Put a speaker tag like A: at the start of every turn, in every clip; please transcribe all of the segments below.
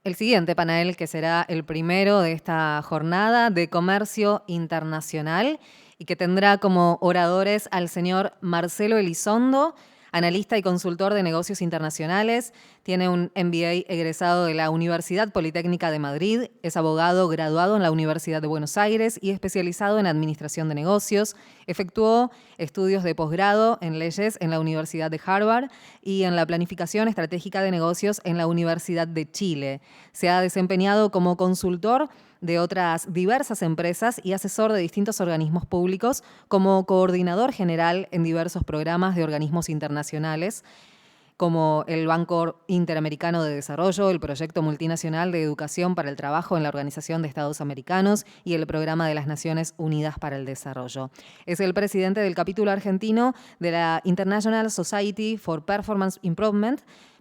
A: el siguiente panel, que será el primero de esta jornada de comercio internacional y que tendrá como oradores al señor Marcelo Elizondo, analista y consultor de negocios internacionales. Tiene un MBA egresado de la Universidad Politécnica de Madrid, es abogado graduado en la Universidad de Buenos Aires y especializado en administración de negocios. Efectuó estudios de posgrado en leyes en la Universidad de Harvard y en la planificación estratégica de negocios en la Universidad de Chile. Se ha desempeñado como consultor de otras diversas empresas y asesor de distintos organismos públicos como coordinador general en diversos programas de organismos internacionales, como el Banco Interamericano de Desarrollo, el Proyecto Multinacional de Educación para el Trabajo en la Organización de Estados Americanos y el Programa de las Naciones Unidas para el Desarrollo. Es el presidente del capítulo argentino de la International Society for Performance Improvement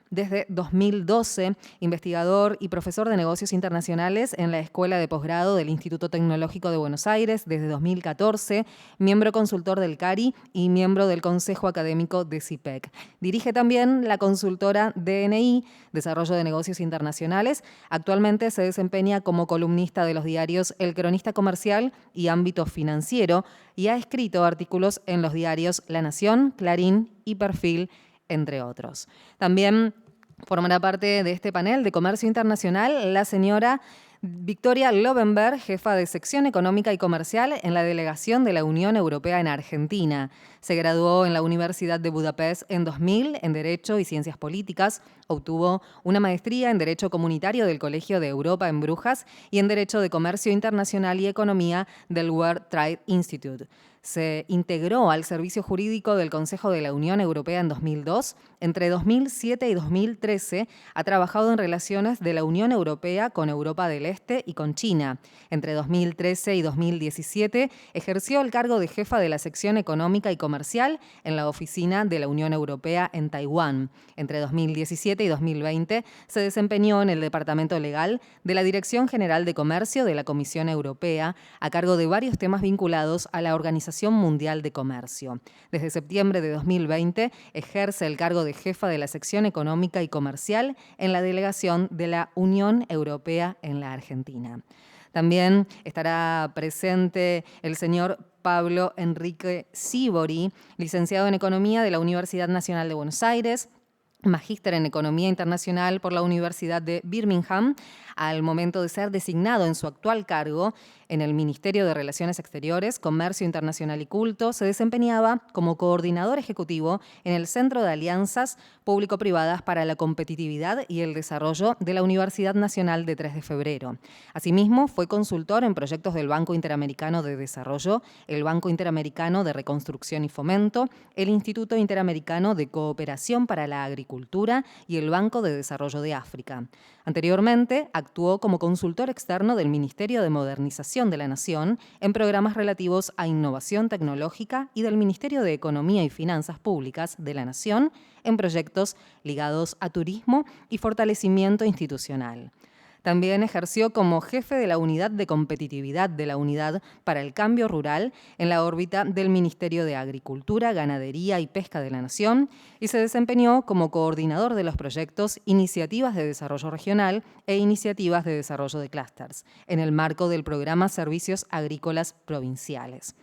A: desde 2012, investigador y profesor de negocios internacionales en la Escuela de Posgrado del Instituto Tecnológico de Buenos Aires desde 2014, miembro consultor del CARI y miembro del Consejo Académico de CIPEC. Dirige también la consultora DNI, Desarrollo de Negocios Internacionales. Actualmente se desempeña como columnista de los diarios El Cronista Comercial y Ámbito Financiero y ha escrito artículos en los diarios La Nación, Clarín y Perfil, entre otros. También formará parte de este panel de comercio internacional la señora Victoria Lovenberg, jefa de sección económica y comercial en la delegación de la Unión Europea en Argentina. Se graduó en la Universidad de Budapest en 2000 en Derecho y Ciencias Políticas. Obtuvo una maestría en Derecho Comunitario del Colegio de Europa en Brujas y en Derecho de Comercio Internacional y Economía del World Trade Institute. Se integró al Servicio Jurídico del Consejo de la Unión Europea en 2002. Entre 2007 y 2013 ha trabajado en relaciones de la Unión Europea con Europa del Este y con China. Entre 2013 y 2017 ejerció el cargo de jefa de la sección económica y comercial en la Oficina de la Unión Europea en Taiwán. Entre 2017 y 2020 se desempeñó en el Departamento Legal de la Dirección General de Comercio de la Comisión Europea, a cargo de varios temas vinculados a la Organización Mundial de Comercio. Desde septiembre de 2020 ejerce el cargo de jefa de la sección económica y comercial en la delegación de la Unión Europea en la Argentina. También estará presente el señor Pablo Enrique Sibori, licenciado en Economía de la Universidad Nacional de Buenos Aires, magíster en Economía Internacional por la Universidad de Birmingham. Al momento de ser designado en su actual cargo en el Ministerio de Relaciones Exteriores, Comercio Internacional y Culto, se desempeñaba como coordinador ejecutivo en el Centro de Alianzas Público-Privadas para la Competitividad y el Desarrollo de la Universidad Nacional de 3 de Febrero. Asimismo, fue consultor en proyectos del Banco Interamericano de Desarrollo, el Banco Interamericano de Reconstrucción y Fomento, el Instituto Interamericano de Cooperación para la Agricultura y el Banco de Desarrollo de África. Anteriormente, actuó como consultor externo del Ministerio de Modernización de la Nación en programas relativos a innovación tecnológica y del Ministerio de Economía y Finanzas Públicas de la Nación en proyectos ligados a turismo y fortalecimiento institucional. También ejerció como jefe de la Unidad de Competitividad de la Unidad para el Cambio Rural en la órbita del Ministerio de Agricultura, Ganadería y Pesca de la Nación y se desempeñó como coordinador de los proyectos Iniciativas de Desarrollo Regional e Iniciativas de Desarrollo de Clústeres en el marco del programa Servicios Agrícolas Provinciales.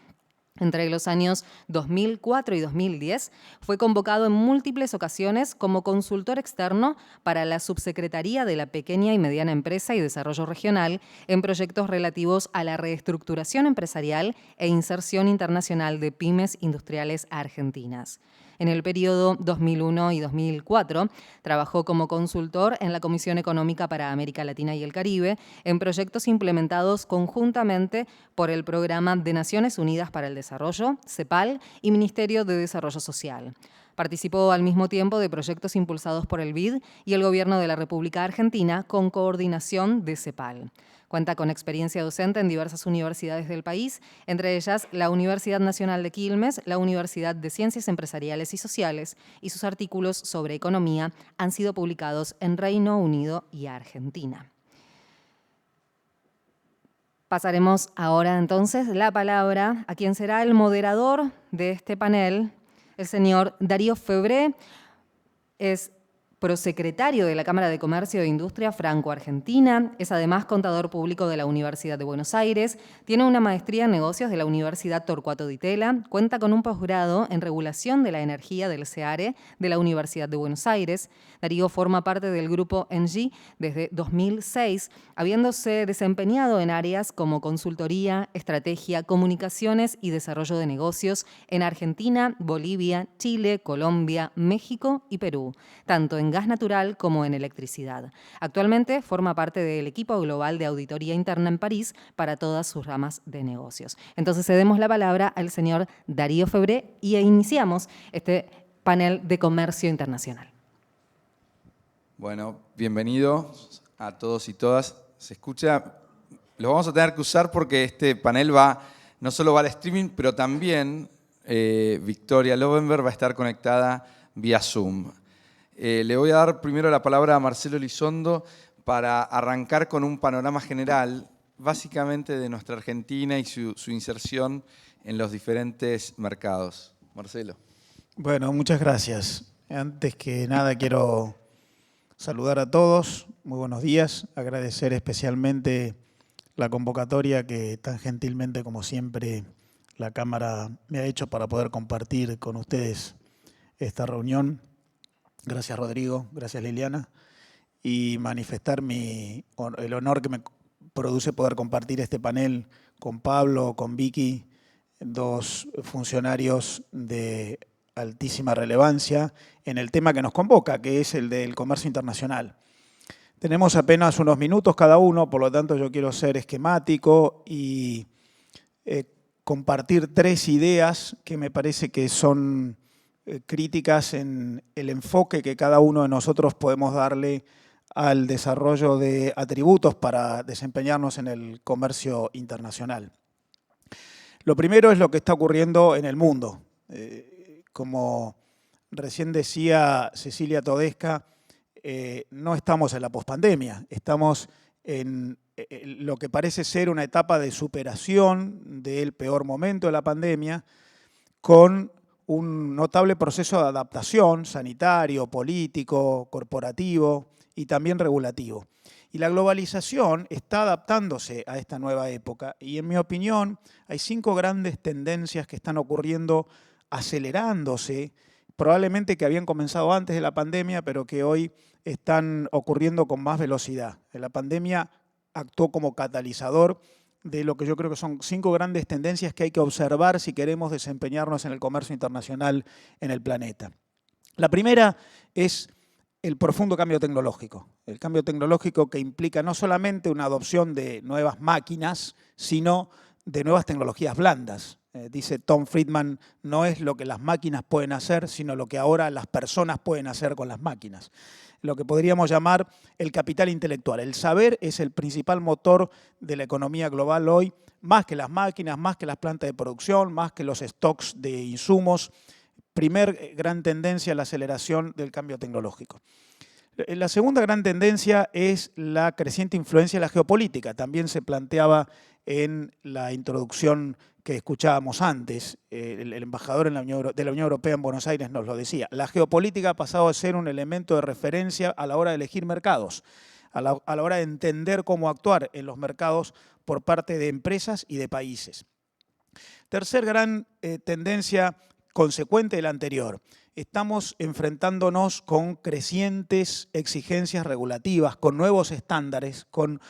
A: Entre los años 2004 y 2010 fue convocado en múltiples ocasiones como consultor externo para la Subsecretaría de la Pequeña y Mediana Empresa y Desarrollo Regional en proyectos relativos a la reestructuración empresarial e inserción internacional de pymes industriales argentinas. En el periodo 2001 y 2004 trabajó como consultor en la Comisión Económica para América Latina y el Caribe en proyectos implementados conjuntamente por el Programa de Naciones Unidas para el Desarrollo, CEPAL, y Ministerio de Desarrollo Social. Participó al mismo tiempo de proyectos impulsados por el BID y el Gobierno de la República Argentina con coordinación de CEPAL. Cuenta con experiencia docente en diversas universidades del país, entre ellas la Universidad Nacional de Quilmes, la Universidad de Ciencias Empresariales y Sociales, y sus artículos sobre economía han sido publicados en Reino Unido y Argentina. Pasaremos ahora entonces la palabra a quien será el moderador de este panel, el señor Darío Febré. Es prosecretario de la Cámara de Comercio e Industria Franco-Argentina, es además contador público de la Universidad de Buenos Aires, tiene una maestría en negocios de la Universidad Torcuato Di Tella, cuenta con un posgrado en regulación de la energía del CEARE de la Universidad de Buenos Aires. Darío forma parte del grupo ENGIE desde 2006, habiéndose desempeñado en áreas como consultoría, estrategia, comunicaciones y desarrollo de negocios en Argentina, Bolivia, Chile, Colombia, México y Perú, tanto en gas natural como en electricidad. Actualmente forma parte del equipo global de auditoría interna en París para todas sus ramas de negocios. Entonces cedemos la palabra al señor Darío Febré y iniciamos este panel de comercio internacional.
B: Bueno, bienvenidos a todos y todas. Se escucha, lo vamos a tener que usar porque este panel no solo va al streaming, pero también Victoria Lovenberg va a estar conectada vía Zoom. Le voy a dar primero la palabra a Marcelo Elizondo para arrancar con un panorama general, básicamente de nuestra Argentina y su inserción en los diferentes mercados. Marcelo.
C: Bueno, muchas gracias. Antes que nada quiero saludar a todos, muy buenos días, agradecer especialmente la convocatoria que tan gentilmente como siempre la Cámara me ha hecho para poder compartir con ustedes esta reunión. Gracias Rodrigo, gracias Liliana, y manifestar el honor que me produce poder compartir este panel con Pablo, con Vicky, dos funcionarios de altísima relevancia en el tema que nos convoca, que es el del comercio internacional. Tenemos apenas unos minutos cada uno, por lo tanto yo quiero ser esquemático y compartir tres ideas que me parece que son críticas en el enfoque que cada uno de nosotros podemos darle al desarrollo de atributos para desempeñarnos en el comercio internacional. Lo primero es lo que está ocurriendo en el mundo. Como recién decía Cecilia Todesca, no estamos en la pospandemia, estamos en lo que parece ser una etapa de superación del peor momento de la pandemia, con un notable proceso de adaptación sanitario, político, corporativo y también regulativo. Y la globalización está adaptándose a esta nueva época y, en mi opinión, hay 5 grandes tendencias que están ocurriendo, acelerándose, probablemente que habían comenzado antes de la pandemia, pero que hoy están ocurriendo con más velocidad. La pandemia actuó como catalizador de lo que yo creo que son 5 grandes tendencias que hay que observar si queremos desempeñarnos en el comercio internacional en el planeta. La primera es el profundo cambio tecnológico. El cambio tecnológico que implica no solamente una adopción de nuevas máquinas, sino de nuevas tecnologías blandas. Dice Tom Friedman, no es lo que las máquinas pueden hacer, sino lo que ahora las personas pueden hacer con las máquinas. Lo que podríamos llamar el capital intelectual. El saber es el principal motor de la economía global hoy, más que las máquinas, más que las plantas de producción, más que los stocks de insumos. Primer gran tendencia, la aceleración del cambio tecnológico. La segunda gran tendencia es la creciente influencia de la geopolítica. También se planteaba en la introducción que escuchábamos antes. El embajador de la Unión Europea en Buenos Aires nos lo decía. La geopolítica ha pasado a ser un elemento de referencia a la hora de elegir mercados, a la hora de entender cómo actuar en los mercados por parte de empresas y de países. Tercer gran tendencia consecuente de la anterior. Estamos enfrentándonos con crecientes exigencias regulativas, con nuevos estándares, con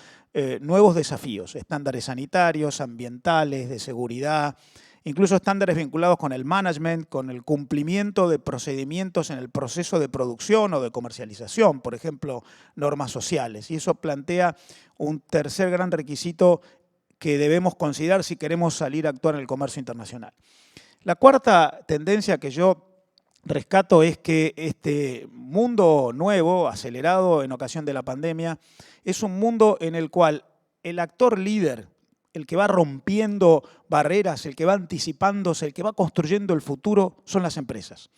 C: nuevos desafíos, estándares sanitarios, ambientales, de seguridad, incluso estándares vinculados con el management, con el cumplimiento de procedimientos en el proceso de producción o de comercialización, por ejemplo, normas sociales. Y eso plantea un tercer gran requisito que debemos considerar si queremos salir a actuar en el comercio internacional. La cuarta tendencia que yo rescato es que este mundo nuevo, acelerado en ocasión de la pandemia, es un mundo en el cual el actor líder, el que va rompiendo barreras, el que va anticipándose, el que va construyendo el futuro, son las empresas.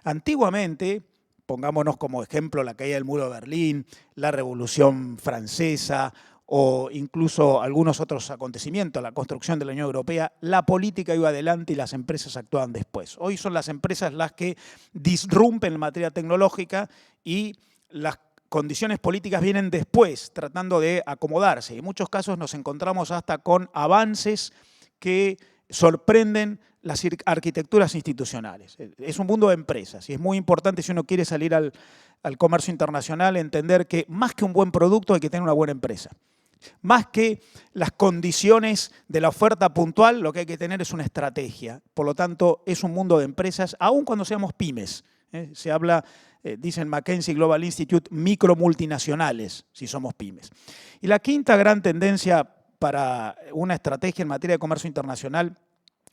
C: Antiguamente, pongámonos como ejemplo la caída del muro de Berlín, la Revolución Francesa o incluso algunos otros acontecimientos, la construcción de la Unión Europea, la política iba adelante y las empresas actuaban después. Hoy son las empresas las que disrumpen en materia tecnológica y las condiciones políticas vienen después, tratando de acomodarse. En muchos casos nos encontramos hasta con avances que sorprenden las arquitecturas institucionales. Es un mundo de empresas y es muy importante, si uno quiere salir al comercio internacional, entender que más que un buen producto hay que tener una buena empresa. Más que las condiciones de la oferta puntual, lo que hay que tener es una estrategia. Por lo tanto, es un mundo de empresas, aun cuando seamos pymes. Se habla, dicen McKinsey Global Institute, micromultinacionales, si somos pymes. Y la quinta gran tendencia para una estrategia en materia de comercio internacional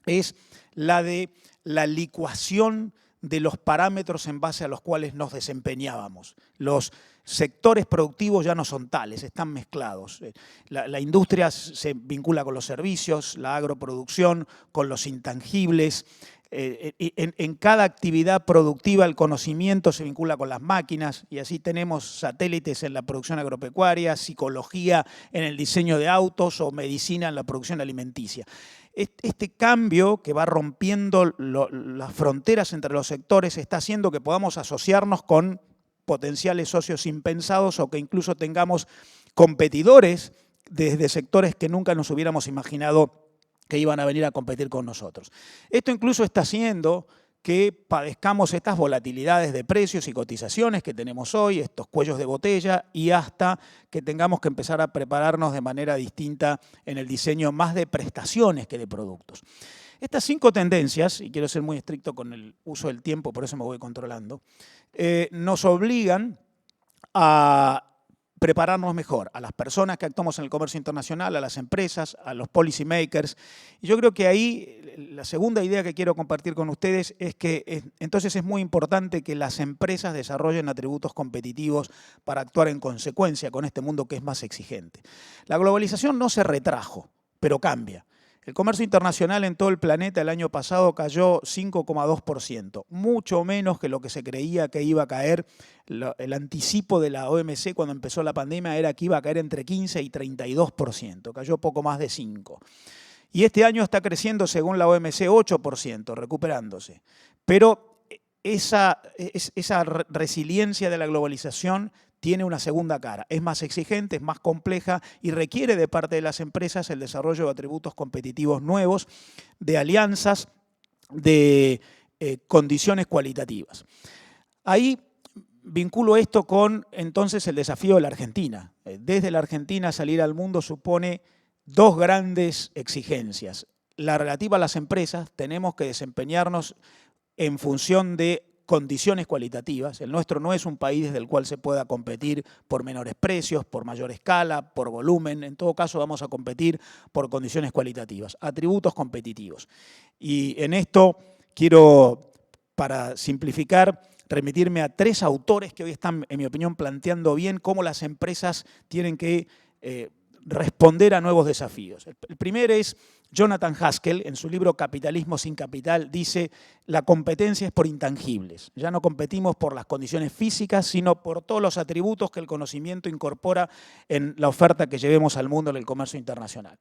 C: es la de la licuación de los parámetros en base a los cuales nos desempeñábamos. Los sectores productivos ya no son tales, están mezclados. La industria se vincula con los servicios, la agroproducción con los intangibles. En cada actividad productiva el conocimiento se vincula con las máquinas y así tenemos satélites en la producción agropecuaria, psicología en el diseño de autos o medicina en la producción alimenticia. Este cambio que va rompiendo las fronteras entre los sectores está haciendo que podamos asociarnos con potenciales socios impensados o que incluso tengamos competidores desde sectores que nunca nos hubiéramos imaginado que iban a venir a competir con nosotros. Esto incluso está haciendo que padezcamos estas volatilidades de precios y cotizaciones que tenemos hoy, estos cuellos de botella, y hasta que tengamos que empezar a prepararnos de manera distinta en el diseño más de prestaciones que de productos. Estas 5 tendencias, y quiero ser muy estricto con el uso del tiempo, por eso me voy controlando, nos obligan a prepararnos mejor, a las personas que actuamos en el comercio internacional, a las empresas, a los policy makers. Y yo creo que ahí la segunda idea que quiero compartir con ustedes es que entonces es muy importante que las empresas desarrollen atributos competitivos para actuar en consecuencia con este mundo que es más exigente. La globalización no se retrajo, pero cambia. El comercio internacional en todo el planeta el año pasado cayó 5,2%, mucho menos que lo que se creía que iba a caer. El anticipo de la OMC cuando empezó la pandemia era que iba a caer entre 15 y 32%, cayó poco más de 5%. Y este año está creciendo, según la OMC, 8%, recuperándose. Pero esa resiliencia de la globalización tiene una segunda cara. Es más exigente, es más compleja y requiere de parte de las empresas el desarrollo de atributos competitivos nuevos, de alianzas, de condiciones cualitativas. Ahí vinculo esto con, entonces, el desafío de la Argentina. Desde la Argentina salir al mundo supone 2 grandes exigencias. La relativa a las empresas, tenemos que desempeñarnos en función de condiciones cualitativas. El nuestro no es un país desde el cual se pueda competir por menores precios, por mayor escala, por volumen. En todo caso vamos a competir por condiciones cualitativas, atributos competitivos. Y en esto quiero, para simplificar, remitirme a 3 autores que hoy están, en mi opinión, planteando bien cómo las empresas tienen que responder a nuevos desafíos. El primero es Jonathan Haskell, en su libro Capitalismo sin capital, dice: la competencia es por intangibles. Ya no competimos por las condiciones físicas, sino por todos los atributos que el conocimiento incorpora en la oferta que llevemos al mundo en el comercio internacional.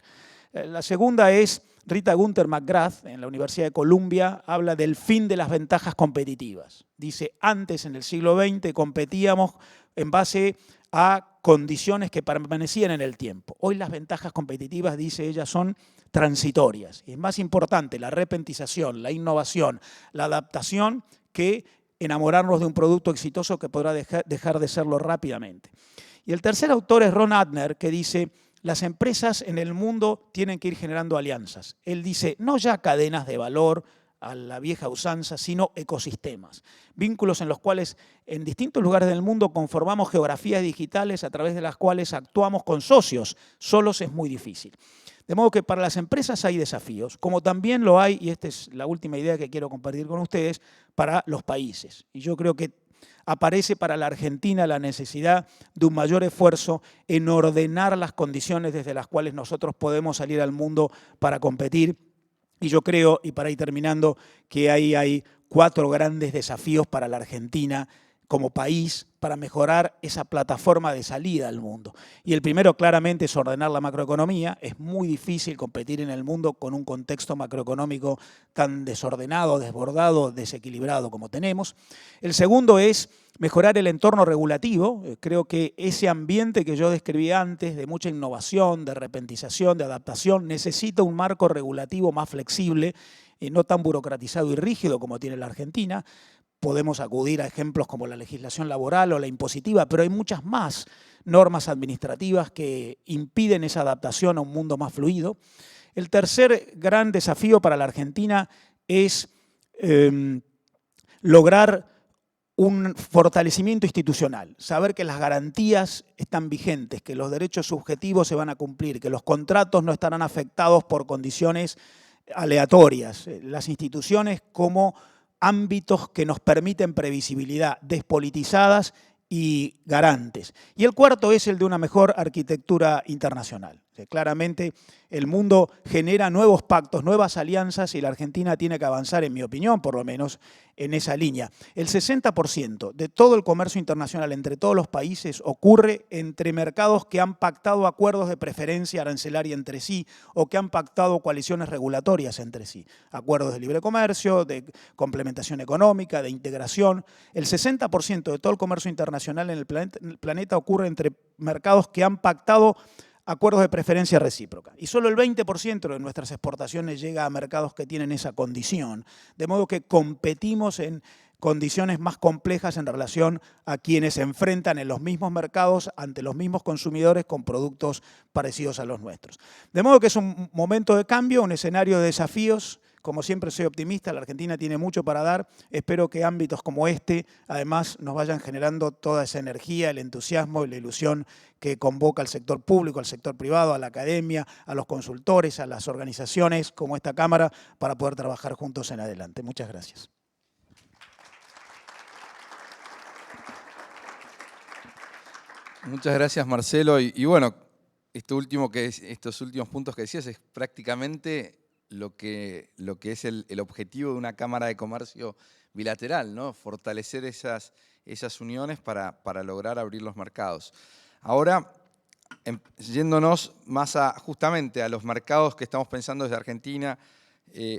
C: La segunda es Rita Gunther McGrath, en la Universidad de Columbia, habla del fin de las ventajas competitivas. Dice, antes en el siglo XX competíamos en base a condiciones que permanecían en el tiempo. Hoy las ventajas competitivas, dice ella, son transitorias. Es más importante la repentización, la innovación, la adaptación que enamorarnos de un producto exitoso que podrá dejar de serlo rápidamente. Y el tercer autor es Ron Adner, que dice, las empresas en el mundo tienen que ir generando alianzas. Él dice, no ya cadenas de valor a la vieja usanza, sino ecosistemas. Vínculos en los cuales en distintos lugares del mundo conformamos geografías digitales a través de las cuales actuamos con socios. Solos es muy difícil. De modo que para las empresas hay desafíos, como también lo hay, y esta es la última idea que quiero compartir con ustedes, para los países. Y yo creo que aparece para la Argentina la necesidad de un mayor esfuerzo en ordenar las condiciones desde las cuales nosotros podemos salir al mundo para competir. Y yo creo, y para ir terminando, que ahí hay 4 grandes desafíos para la Argentina como país, para mejorar esa plataforma de salida al mundo. Y el primero claramente es ordenar la macroeconomía. Es muy difícil competir en el mundo con un contexto macroeconómico tan desordenado, desbordado, desequilibrado como tenemos. El segundo es mejorar el entorno regulativo. Creo que ese ambiente que yo describí antes, de mucha innovación, de repentización, de adaptación, necesita un marco regulativo más flexible, no tan burocratizado y rígido como tiene la Argentina. Podemos acudir a ejemplos como la legislación laboral o la impositiva, pero hay muchas más normas administrativas que impiden esa adaptación a un mundo más fluido. El tercer gran desafío para la Argentina es lograr un fortalecimiento institucional, saber que las garantías están vigentes, que los derechos subjetivos se van a cumplir, que los contratos no estarán afectados por condiciones aleatorias. Las instituciones como ámbitos que nos permiten previsibilidad, despolitizadas y garantes. Y el cuarto es el de una mejor arquitectura internacional. Claramente el mundo genera nuevos pactos, nuevas alianzas y la Argentina tiene que avanzar, en mi opinión, por lo menos, en esa línea. El 60% de todo el comercio internacional entre todos los países ocurre entre mercados que han pactado acuerdos de preferencia arancelaria entre sí o que han pactado coaliciones regulatorias entre sí. Acuerdos de libre comercio, de complementación económica, de integración. El 60% de todo el comercio internacional en el planeta ocurre entre mercados que han pactado acuerdos de preferencia recíproca. Y solo el 20% de nuestras exportaciones llega a mercados que tienen esa condición. De modo que competimos en condiciones más complejas en relación a quienes se enfrentan en los mismos mercados ante los mismos consumidores con productos parecidos a los nuestros. De modo que es un momento de cambio, un escenario de desafíos. Como siempre soy optimista, la Argentina tiene mucho para dar. Espero que ámbitos como este, además, nos vayan generando toda esa energía, el entusiasmo y la ilusión que convoca al sector público, al sector privado, a la academia, a los consultores, a las organizaciones como esta Cámara, para poder trabajar juntos en adelante. Muchas gracias.
B: Muchas gracias, Marcelo. Y bueno, estos últimos puntos que decías es prácticamente lo que es el objetivo de una Cámara de Comercio bilateral, ¿no? Fortalecer esas uniones para lograr abrir los mercados. Ahora, yéndonos más justamente a los mercados que estamos pensando desde Argentina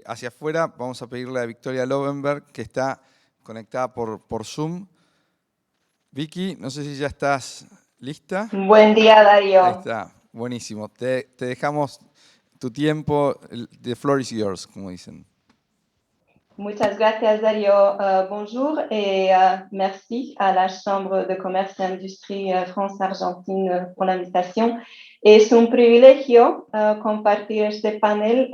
B: hacia afuera, vamos a pedirle a Victoria Lovenberg, que está conectada por Zoom. Vicky, no sé si ya estás lista.
D: Buen día, Darío.
B: Ahí está, buenísimo. Te dejamos tu tiempo, the floor is yours, como dicen.
D: Muchas gracias, Darío. Bonjour et merci à la Chambre de Commerce et Industrie France-Argentine pour l'invitation. Es un privilegio compartir este panel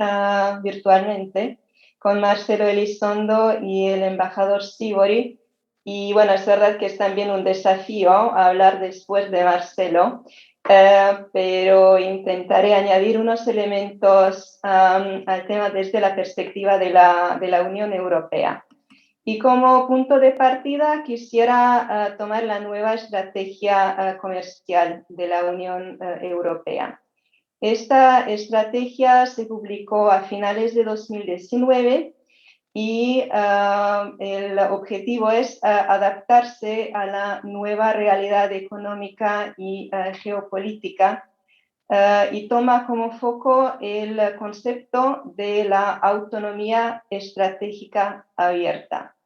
D: virtualmente con Marcelo Elizondo y el embajador Sivori. Y bueno, es verdad que es también un desafío hablar después de Marcelo. Pero intentaré añadir unos elementos al tema desde la perspectiva de la Unión Europea. Y como punto de partida quisiera tomar la nueva estrategia comercial de la Unión Europea. Esta estrategia se publicó a finales de 2019 y el objetivo es adaptarse a la nueva realidad económica y geopolítica y toma como foco el concepto de la autonomía estratégica abierta.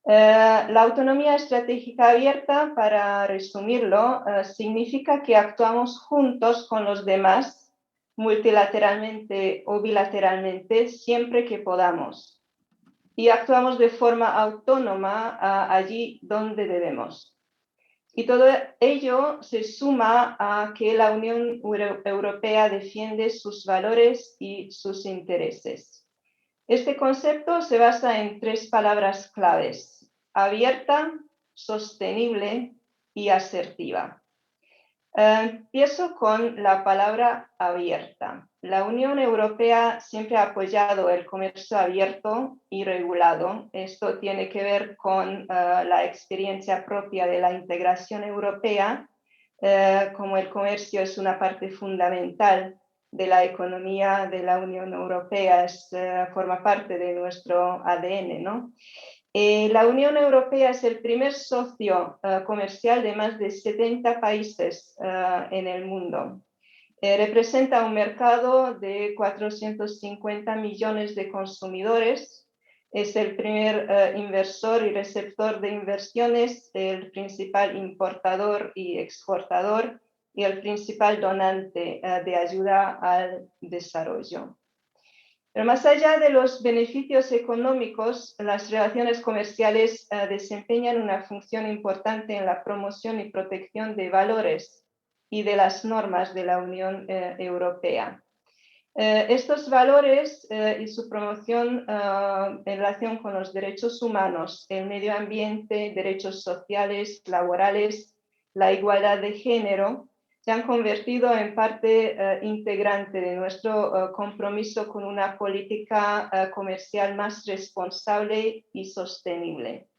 D: La autonomía estratégica abierta, para resumirlo, significa que actuamos juntos con los demás, multilateralmente o bilateralmente, siempre que podamos. Y actuamos de forma autónoma allí donde debemos. Y todo ello se suma a que la Unión Europea defiende sus valores y sus intereses. Este concepto se basa en 3 palabras claves: abierta, sostenible y asertiva. Empiezo con la palabra abierta. La Unión Europea siempre ha apoyado el comercio abierto y regulado. Esto tiene que ver con la experiencia propia de la integración europea, como el comercio es una parte fundamental de la economía de la Unión Europea, forma parte de nuestro ADN, ¿no? La Unión Europea es el primer socio comercial de más de 70 países en el mundo. Representa un mercado de 450 millones de consumidores. Es el primer inversor y receptor de inversiones, el principal importador y exportador y el principal donante de ayuda al desarrollo. Pero más allá de los beneficios económicos, las relaciones comerciales desempeñan una función importante en la promoción y protección de valores y de las normas de la Unión Europea. Estos valores y su promoción en relación con los derechos humanos, el medio ambiente, derechos sociales, laborales, la igualdad de género, se han convertido en parte integrante de nuestro compromiso con una política comercial más responsable y sostenible.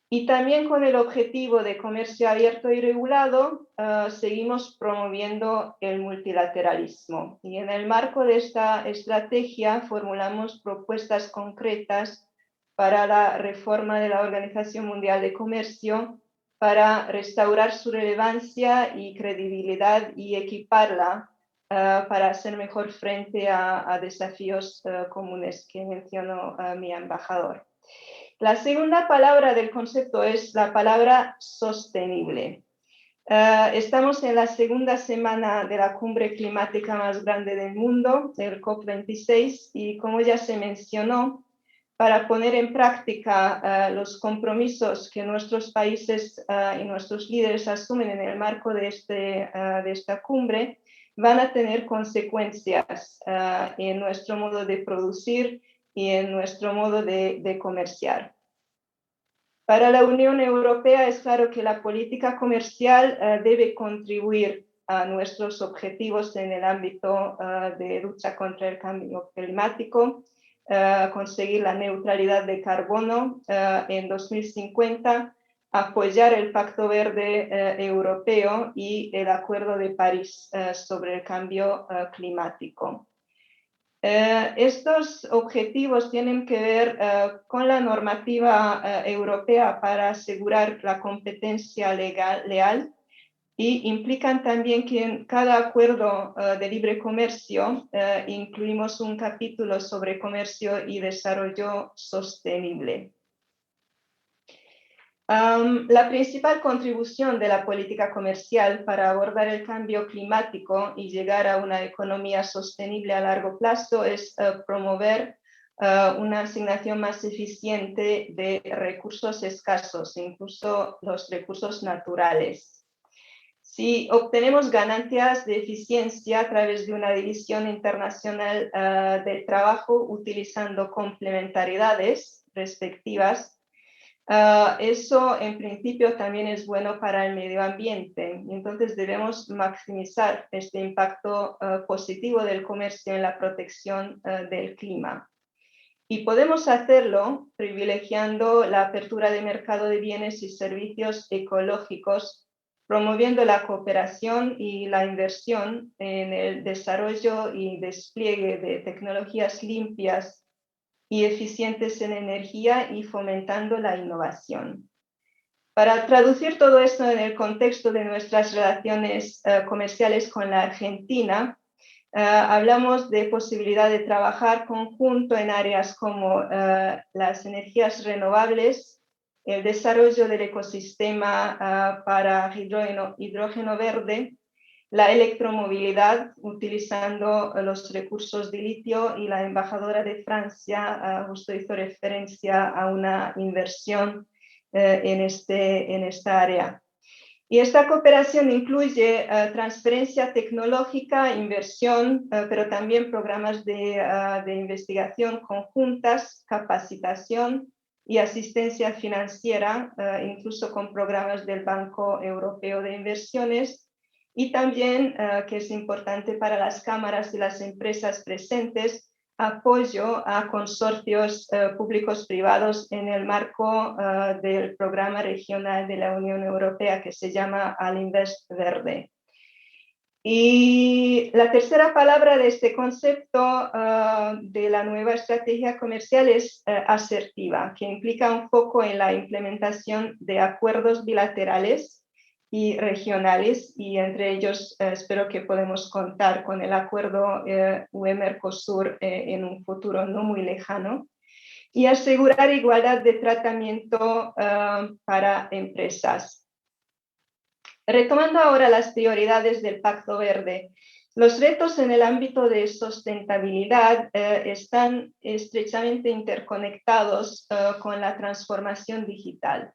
D: Y también con el objetivo de comercio abierto y regulado, seguimos promoviendo el multilateralismo. Y en el marco de esta estrategia formulamos propuestas concretas para la reforma de la Organización Mundial de Comercio, para restaurar su relevancia y credibilidad y equiparla para hacer mejor frente a desafíos comunes que mencionó mi embajador. La segunda palabra del concepto es la palabra sostenible. Estamos en la segunda semana de la cumbre climática más grande del mundo, el COP26, y como ya se mencionó, para poner en práctica los compromisos que nuestros países y nuestros líderes asumen en el marco de esta cumbre, van a tener consecuencias en nuestro modo de producir y en nuestro modo de comerciar. Para la Unión Europea es claro que la política comercial debe contribuir a nuestros objetivos en el ámbito de lucha contra el cambio climático, conseguir la neutralidad de carbono en 2050, apoyar el Pacto Verde Europeo y el Acuerdo de París sobre el cambio climático. Estos objetivos tienen que ver con la normativa europea para asegurar la competencia leal y implican también que en cada acuerdo de libre comercio incluimos un capítulo sobre comercio y desarrollo sostenible. La principal contribución de la política comercial para abordar el cambio climático y llegar a una economía sostenible a largo plazo es promover una asignación más eficiente de recursos escasos, incluso los recursos naturales. Si obtenemos ganancias de eficiencia a través de una división internacional del trabajo utilizando complementariedades respectivas, eso en principio también es bueno para el medio ambiente. Entonces debemos maximizar este impacto positivo del comercio en la protección del clima. Y podemos hacerlo privilegiando la apertura de mercado de bienes y servicios ecológicos, promoviendo la cooperación y la inversión en el desarrollo y despliegue de tecnologías limpias y eficientes en energía y fomentando la innovación. Para traducir todo esto en el contexto de nuestras relaciones comerciales con la Argentina, hablamos de posibilidad de trabajar conjunto en áreas como las energías renovables, el desarrollo del ecosistema para hidrógeno verde, la electromovilidad utilizando los recursos de litio, y la embajadora de Francia justo hizo referencia a una inversión en esta área. Y esta cooperación incluye transferencia tecnológica, inversión, pero también programas de investigación conjuntas, capacitación y asistencia financiera, incluso con programas del Banco Europeo de Inversiones. Y también, que es importante para las cámaras y las empresas presentes, apoyo a consorcios públicos privados en el marco del programa regional de la Unión Europea que se llama Alinvest Verde. Y la tercera palabra de este concepto de la nueva estrategia comercial es asertiva, que implica un foco en la implementación de acuerdos bilaterales y regionales, y entre ellos espero que podemos contar con el acuerdo UE-Mercosur en un futuro no muy lejano, y asegurar igualdad de tratamiento para empresas. Retomando ahora las prioridades del Pacto Verde, los retos en el ámbito de sustentabilidad están estrechamente interconectados con la transformación digital.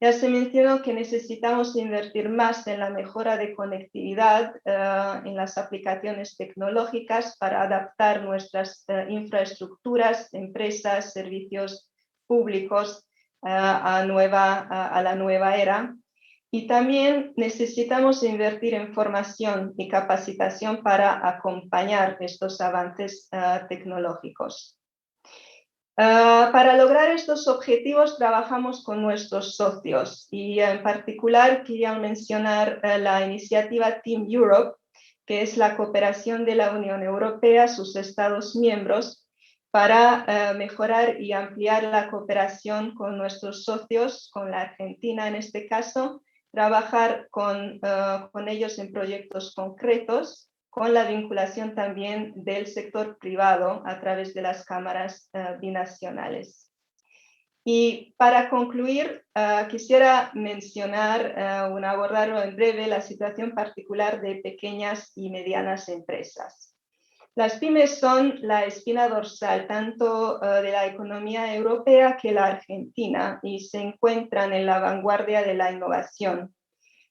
D: Ya se mencionó que necesitamos invertir más en la mejora de conectividad, en las aplicaciones tecnológicas para adaptar nuestras infraestructuras, empresas, servicios públicos a la nueva era. Y también necesitamos invertir en formación y capacitación para acompañar estos avances tecnológicos. Para lograr estos objetivos trabajamos con nuestros socios y en particular quería mencionar la iniciativa Team Europe, que es la cooperación de la Unión Europea, sus Estados miembros, para mejorar y ampliar la cooperación con nuestros socios, con la Argentina en este caso, trabajar con ellos en proyectos concretos, con la vinculación también del sector privado a través de las cámaras binacionales. Y para concluir, quisiera mencionar, abordarlo en breve, la situación particular de pequeñas y medianas empresas. Las pymes son la espina dorsal tanto de la economía europea que la argentina y se encuentran en la vanguardia de la innovación.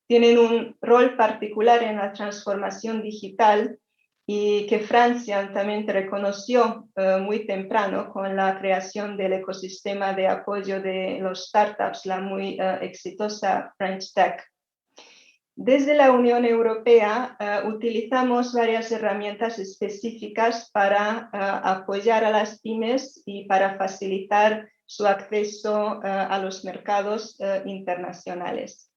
D: Tienen un rol particular en la transformación digital y que Francia también reconoció muy temprano con la creación del ecosistema de apoyo de los startups, la muy exitosa French Tech. Desde la Unión Europea utilizamos varias herramientas específicas para apoyar a las pymes y para facilitar su acceso a los mercados internacionales.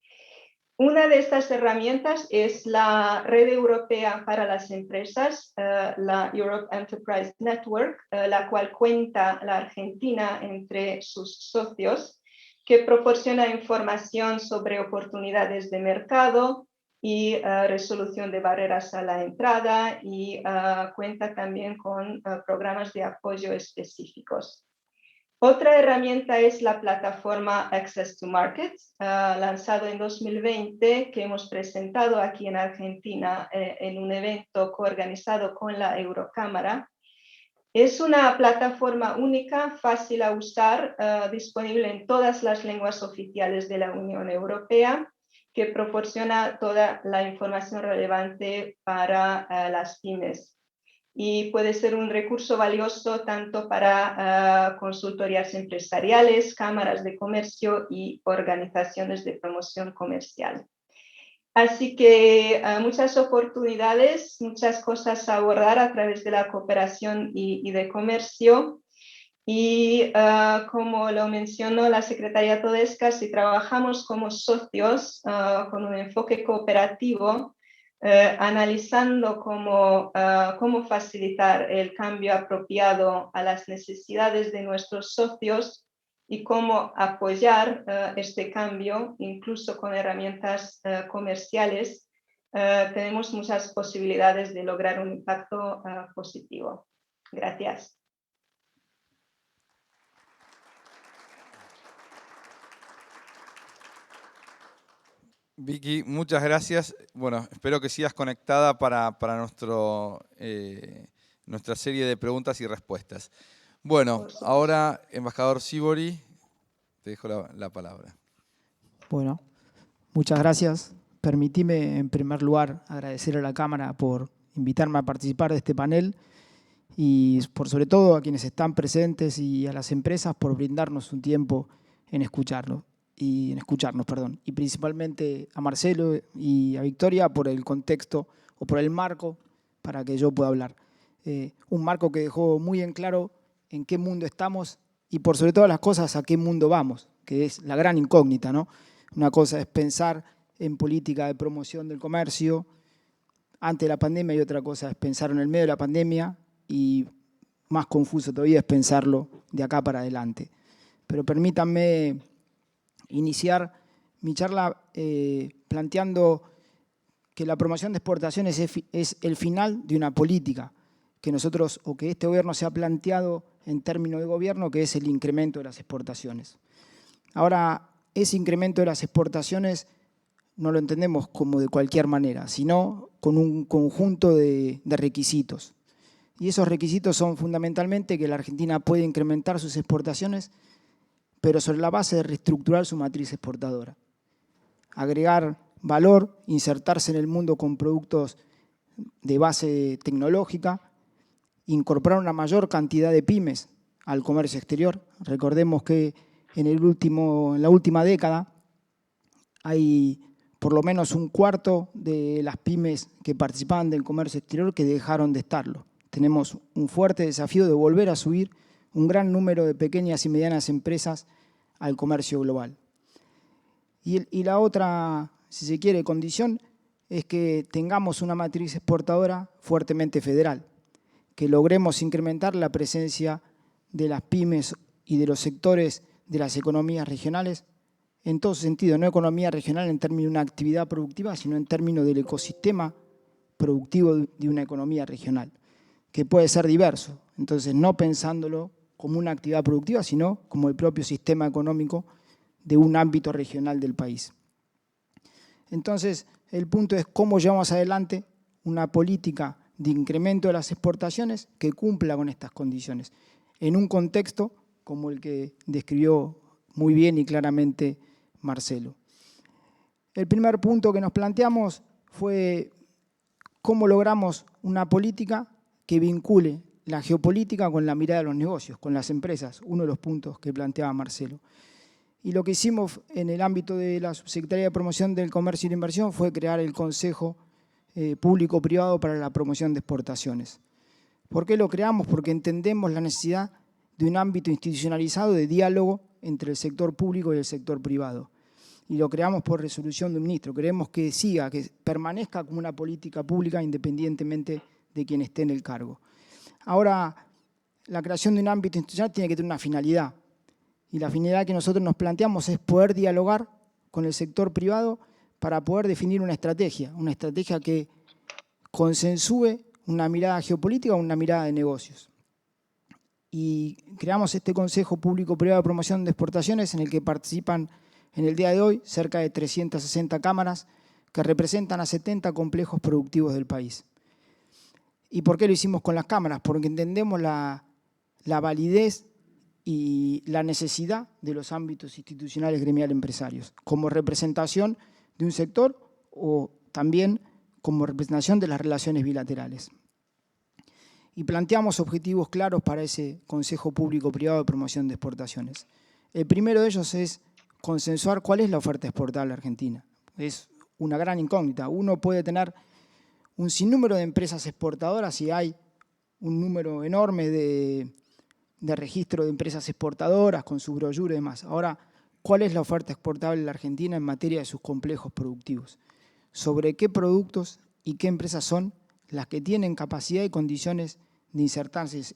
D: Una de estas herramientas es la Red Europea para las Empresas, la Europe Enterprise Network, la cual cuenta la Argentina entre sus socios, que proporciona información sobre oportunidades de mercado y resolución de barreras a la entrada y cuenta también con programas de apoyo específicos. Otra herramienta es la plataforma Access to Markets, lanzado en 2020, que hemos presentado aquí en Argentina en un evento coorganizado con la Eurocámara. Es una plataforma única, fácil a usar, disponible en todas las lenguas oficiales de la Unión Europea, que proporciona toda la información relevante para las pymes. Y puede ser un recurso valioso tanto para consultorías empresariales, cámaras de comercio y organizaciones de promoción comercial. Así que muchas oportunidades, muchas cosas a abordar a través de la cooperación y de comercio. Y como lo mencionó la secretaria Todesca, si trabajamos como socios con un enfoque cooperativo, analizando cómo facilitar el cambio apropiado a las necesidades de nuestros socios y cómo apoyar este cambio, incluso con herramientas comerciales, tenemos muchas posibilidades de lograr un impacto positivo. Gracias.
B: Vicky, muchas gracias. Bueno, espero que sigas conectada para nuestra serie de preguntas y respuestas. Bueno, ahora, embajador Sivori, te dejo la palabra.
E: Bueno, muchas gracias. Permitime, en primer lugar, agradecer a la Cámara por invitarme a participar de este panel y sobre todo a quienes están presentes y a las empresas por brindarnos un tiempo en escucharnos, y principalmente a Marcelo y a Victoria por el contexto o por el marco para que yo pueda hablar. Un marco que dejó muy en claro en qué mundo estamos y por sobre todas las cosas a qué mundo vamos, que es la gran incógnita, ¿no? Una cosa es pensar en política de promoción del comercio, antes de la pandemia y otra cosa es pensarlo en el medio de la pandemia y más confuso todavía es pensarlo de acá para adelante. Pero permítanme iniciar mi charla planteando que la promoción de exportaciones es el final de una política que nosotros o que este gobierno se ha planteado en términos de gobierno, que es el incremento de las exportaciones. Ahora, ese incremento de las exportaciones no lo entendemos como de cualquier manera, sino con un conjunto de requisitos. Y esos requisitos son fundamentalmente que la Argentina puede incrementar sus exportaciones, pero sobre la base de reestructurar su matriz exportadora. Agregar valor, insertarse en el mundo con productos de base tecnológica, incorporar una mayor cantidad de pymes al comercio exterior. Recordemos que en la última década hay por lo menos un cuarto de las pymes que participaban del comercio exterior que dejaron de estarlo. Tenemos un fuerte desafío de volver a subir un gran número de pequeñas y medianas empresas al comercio global. Y la otra, si se quiere, condición es que tengamos una matriz exportadora fuertemente federal, que logremos incrementar la presencia de las pymes y de los sectores de las economías regionales en todo sentido, no economía regional en términos de una actividad productiva, sino en términos del ecosistema productivo de una economía regional, que puede ser diverso. Entonces, no pensándolo como una actividad productiva, sino como el propio sistema económico de un ámbito regional del país. Entonces, el punto es cómo llevamos adelante una política de incremento de las exportaciones que cumpla con estas condiciones, en un contexto como el que describió muy bien y claramente Marcelo. El primer punto que nos planteamos fue cómo logramos una política que vincule la geopolítica con la mirada de los negocios, con las empresas, uno de los puntos que planteaba Marcelo. Y lo que hicimos en el ámbito de la Subsecretaría de Promoción del Comercio y la Inversión fue crear el Consejo Público-Privado para la Promoción de Exportaciones. ¿Por qué lo creamos? Porque entendemos la necesidad de un ámbito institucionalizado de diálogo entre el sector público y el sector privado. Y lo creamos por resolución de un ministro. Queremos que siga, que permanezca como una política pública independientemente de quien esté en el cargo. Ahora, la creación de un ámbito institucional tiene que tener una finalidad. Y la finalidad que nosotros nos planteamos es poder dialogar con el sector privado para poder definir una estrategia que consensúe una mirada geopolítica o una mirada de negocios. Y creamos este Consejo Público-Privado de Promoción de Exportaciones en el que participan en el día de hoy cerca de 360 cámaras que representan a 70 complejos productivos del país. ¿Y por qué lo hicimos con las cámaras? Porque entendemos la validez y la necesidad de los ámbitos institucionales gremiales empresarios, como representación de un sector o también como representación de las relaciones bilaterales. Y planteamos objetivos claros para ese Consejo Público-Privado de Promoción de Exportaciones. El primero de ellos es consensuar cuál es la oferta exportable argentina. Es una gran incógnita. Uno puede tener un sinnúmero de empresas exportadoras y hay un número enorme de registro de empresas exportadoras con su brochure y demás. Ahora, ¿cuál es la oferta exportable de la Argentina en materia de sus complejos productivos? ¿Sobre qué productos y qué empresas son las que tienen capacidad y condiciones de insertarse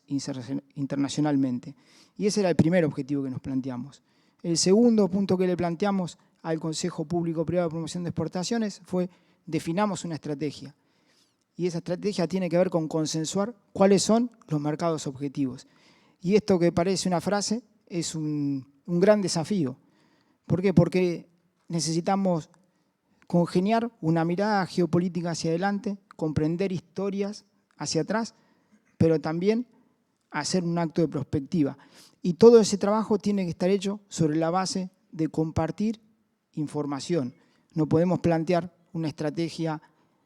E: internacionalmente? Y ese era el primer objetivo que nos planteamos. El segundo punto que le planteamos al Consejo Público-Privado de Promoción de Exportaciones fue definamos una estrategia. Y esa estrategia tiene que ver con consensuar cuáles son los mercados objetivos. Y esto que parece una frase es un gran desafío. ¿Por qué? Porque necesitamos congeniar una mirada geopolítica hacia adelante, comprender historias hacia atrás, pero también hacer un acto de prospectiva. Y todo ese trabajo tiene que estar hecho sobre la base de compartir información. No podemos plantear una estrategia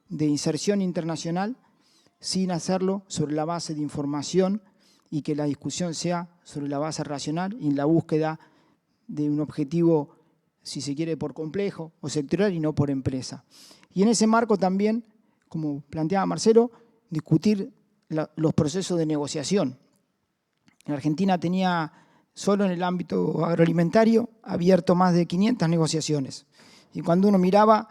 E: de inserción internacional sin hacerlo sobre la base de información y que la discusión sea sobre la base racional y en la búsqueda de un objetivo, si se quiere, por complejo o sectorial y no por empresa. Y en ese marco también, como planteaba Marcelo, discutir los procesos de negociación. En Argentina tenía, solo en el ámbito agroalimentario, abierto más de 500 negociaciones. Y cuando uno miraba,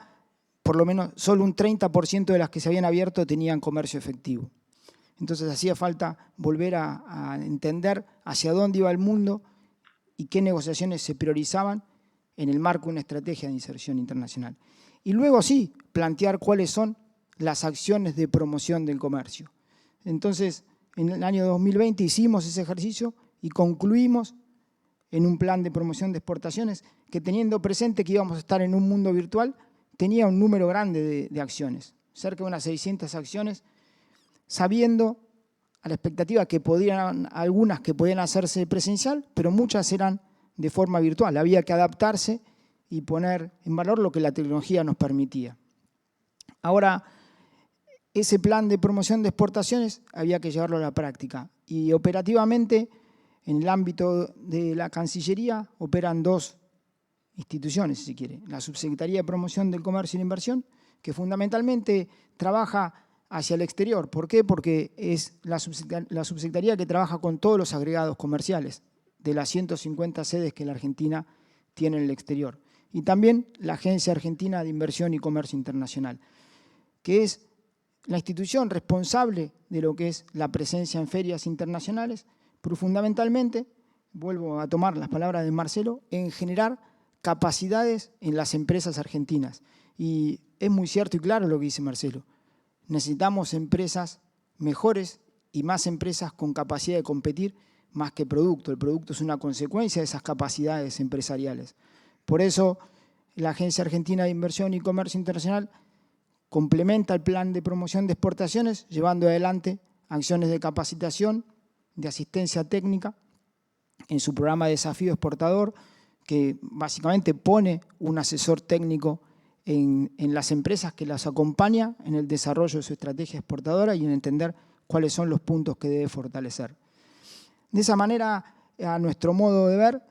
E: por lo menos solo un 30% de las que se habían abierto tenían comercio efectivo. Entonces hacía falta volver a entender hacia dónde iba el mundo y qué negociaciones se priorizaban en el marco de una estrategia de inserción internacional. Y luego sí, plantear cuáles son las acciones de promoción del comercio. Entonces, en el año 2020 hicimos ese ejercicio y concluimos en un plan de promoción de exportaciones que, teniendo presente que íbamos a estar en un mundo virtual, tenía un número grande de acciones, cerca de unas 600 acciones, sabiendo a la expectativa que algunas que podían hacerse presencial, pero muchas eran de forma virtual. Había que adaptarse y poner en valor lo que la tecnología nos permitía. Ahora, ese plan de promoción de exportaciones había que llevarlo a la práctica. Y operativamente, en el ámbito de la Cancillería, operan dos instituciones, si se quiere. La Subsecretaría de Promoción del Comercio y la Inversión, que fundamentalmente trabaja hacia el exterior. ¿Por qué? Porque es la subsecretaría que trabaja con todos los agregados comerciales de las 150 sedes que la Argentina tiene en el exterior. Y también la Agencia Argentina de Inversión y Comercio Internacional, que es la institución responsable de lo que es la presencia en ferias internacionales, pero fundamentalmente, vuelvo a tomar las palabras de Marcelo, en generar capacidades en las empresas argentinas. Y es muy cierto y claro lo que dice Marcelo. Necesitamos empresas mejores y más empresas con capacidad de competir más que producto. El producto es una consecuencia de esas capacidades empresariales. Por eso, la Agencia Argentina de Inversión y Comercio Internacional complementa el plan de promoción de exportaciones, llevando adelante acciones de capacitación, de asistencia técnica, en su programa de Desafío Exportador, que básicamente pone un asesor técnico en las empresas que las acompaña en el desarrollo de su estrategia exportadora y en entender cuáles son los puntos que debe fortalecer. De esa manera, a nuestro modo de ver,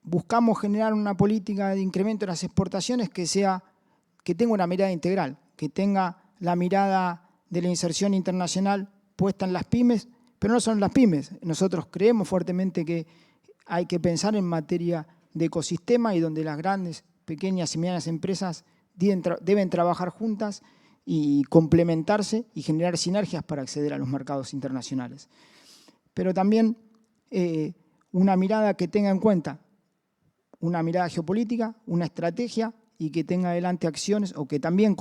E: buscamos generar una política de incremento de las exportaciones que tenga una mirada integral, que tenga la mirada de la inserción internacional puesta en las pymes, pero no son las pymes. Nosotros creemos fuertemente que hay que pensar en materia de ecosistema y donde las grandes, pequeñas y medianas empresas deben trabajar juntas y complementarse y generar sinergias para acceder a los mercados internacionales. Pero también una mirada que tenga en cuenta una mirada geopolítica, una estrategia y que tenga adelante acciones o que también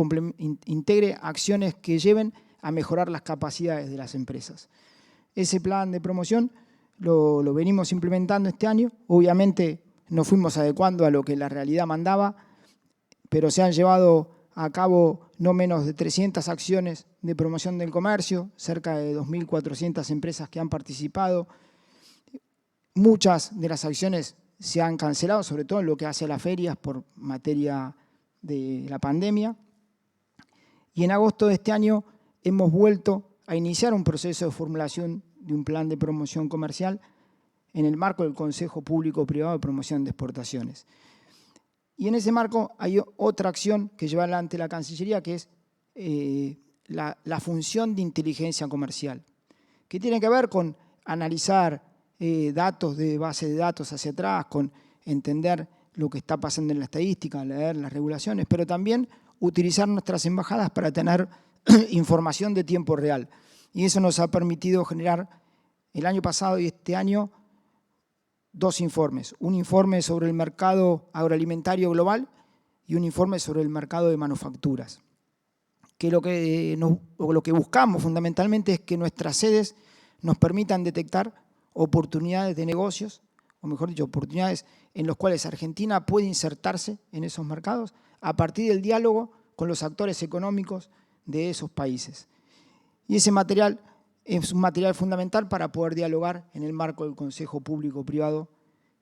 E: integre acciones que lleven a mejorar las capacidades de las empresas. Ese plan de promoción lo venimos implementando este año. Obviamente nos fuimos adecuando a lo que la realidad mandaba, pero se han llevado a cabo no menos de 300 acciones de promoción del comercio, cerca de 2.400 empresas que han participado. Muchas de las acciones se han cancelado, sobre todo en lo que hace a las ferias por materia de la pandemia. Y en agosto de este año hemos vuelto a iniciar un proceso de formulación de un plan de promoción comercial en el marco del Consejo Público-Privado de Promoción de Exportaciones. Y en ese marco hay otra acción que lleva adelante la Cancillería, que es la función de inteligencia comercial, que tiene que ver con analizar datos de base de datos hacia atrás, con entender lo que está pasando en la estadística, leer las regulaciones, pero también utilizar nuestras embajadas para tener información de tiempo real. Y eso nos ha permitido generar el año pasado y este año 2 informes. Un informe sobre el mercado agroalimentario global y un informe sobre el mercado de manufacturas. Que lo que buscamos fundamentalmente es que nuestras sedes nos permitan detectar oportunidades de negocios, o mejor dicho, oportunidades en las cuales Argentina puede insertarse en esos mercados a partir del diálogo con los actores económicos de esos países. Y ese material es un material fundamental para poder dialogar en el marco del Consejo Público-Privado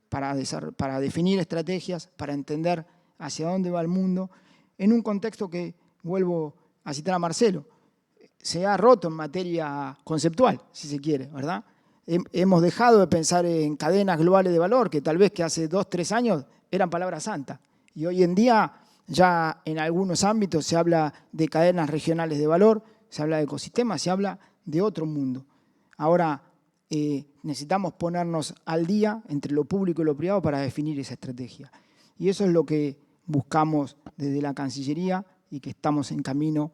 E: para definir estrategias, para entender hacia dónde va el mundo, en un contexto que, vuelvo a citar a Marcelo, se ha roto en materia conceptual, si se quiere, ¿verdad? Hemos dejado de pensar en cadenas globales de valor, que tal vez que hace 2, 3 años eran palabras santas. Y hoy en día ya en algunos ámbitos se habla de cadenas regionales de valor, se habla de ecosistemas, se habla de otro mundo. Ahora necesitamos ponernos al día entre lo público y lo privado para definir esa estrategia. Y eso es lo que buscamos desde la Cancillería y que estamos en camino,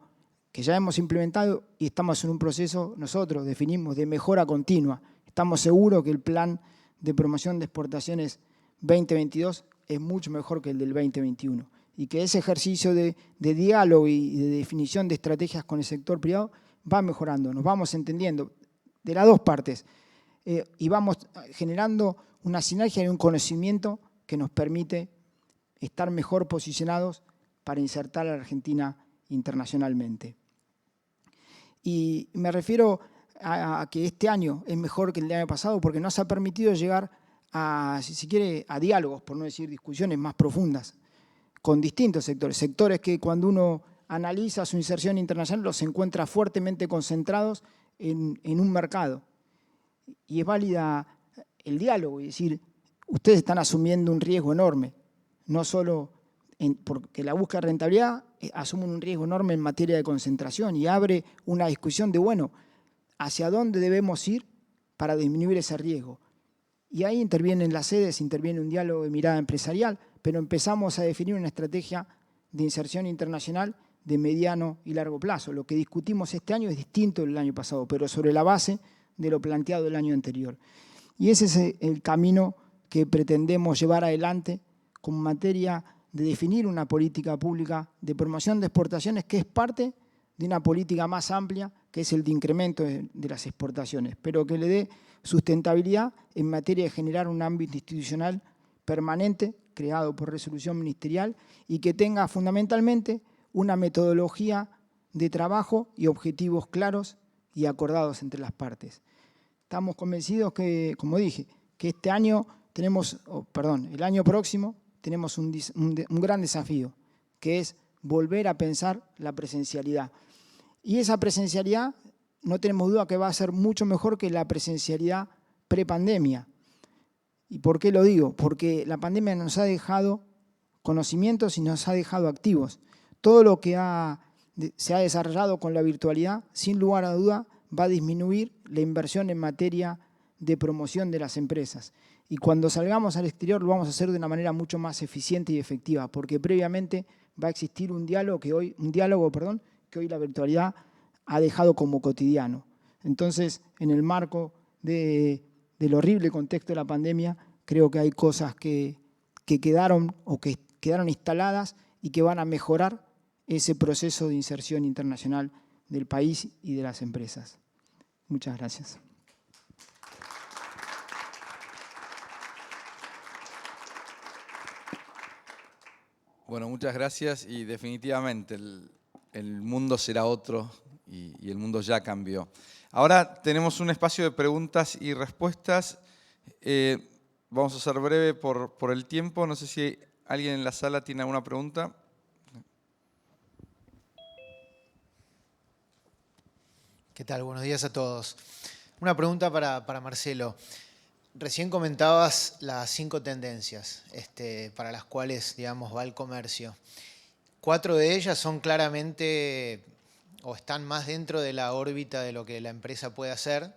E: que ya hemos implementado y estamos en un proceso, nosotros definimos, de mejora continua. Estamos seguros que el plan de promoción de exportaciones 2022 es mucho mejor que el del 2021 y que ese ejercicio de diálogo y de definición de estrategias con el sector privado va mejorando, nos vamos entendiendo de las dos partes y vamos generando una sinergia y un conocimiento que nos permite estar mejor posicionados para insertar a la Argentina internacionalmente. Y me refiero a que este año es mejor que el año pasado porque nos ha permitido llegar a, si se quiere, a diálogos, por no decir discusiones más profundas, con distintos sectores. Sectores que cuando uno analiza su inserción internacional los encuentra fuertemente concentrados en un mercado. Y es válida el diálogo, y decir, ustedes están asumiendo un riesgo enorme, no solo porque la búsqueda de rentabilidad asume un riesgo enorme en materia de concentración y abre una discusión de, bueno, hacia dónde debemos ir para disminuir ese riesgo. Y ahí intervienen las sedes, interviene un diálogo de mirada empresarial, pero empezamos a definir una estrategia de inserción internacional de mediano y largo plazo. Lo que discutimos este año es distinto del año pasado, pero sobre la base de lo planteado el año anterior. Y ese es el camino que pretendemos llevar adelante como materia de definir una política pública de promoción de exportaciones que es parte de una política más amplia, que es el de incremento de las exportaciones, pero que le dé sustentabilidad en materia de generar un ámbito institucional permanente, creado por resolución ministerial, y que tenga fundamentalmente una metodología de trabajo y objetivos claros y acordados entre las partes. Estamos convencidos que, como dije, que este año tenemos, el año próximo tenemos un gran desafío, que es volver a pensar la presencialidad. Y esa presencialidad, no tenemos duda que va a ser mucho mejor que la presencialidad prepandemia. ¿Y por qué lo digo? Porque la pandemia nos ha dejado conocimientos y nos ha dejado activos. Todo lo que se ha desarrollado con la virtualidad, sin lugar a duda, va a disminuir la inversión en materia de promoción de las empresas. Y cuando salgamos al exterior lo vamos a hacer de una manera mucho más eficiente y efectiva, porque previamente va a existir un diálogo que hoy la virtualidad ha dejado como cotidiano. Entonces, en el marco del horrible contexto de la pandemia, creo que hay cosas que quedaron instaladas y que van a mejorar ese proceso de inserción internacional del país y de las empresas. Muchas gracias.
B: Bueno, muchas gracias y definitivamente el mundo será otro y el mundo ya cambió. Ahora tenemos un espacio de preguntas y respuestas. Vamos a ser breve por el tiempo. No sé si alguien en la sala tiene alguna pregunta.
F: ¿Qué tal? Buenos días a todos. Una pregunta para Marcelo. Recién comentabas las 5 tendencias para las cuales, digamos, va el comercio. 4 de ellas son claramente o están más dentro de la órbita de lo que la empresa puede hacer,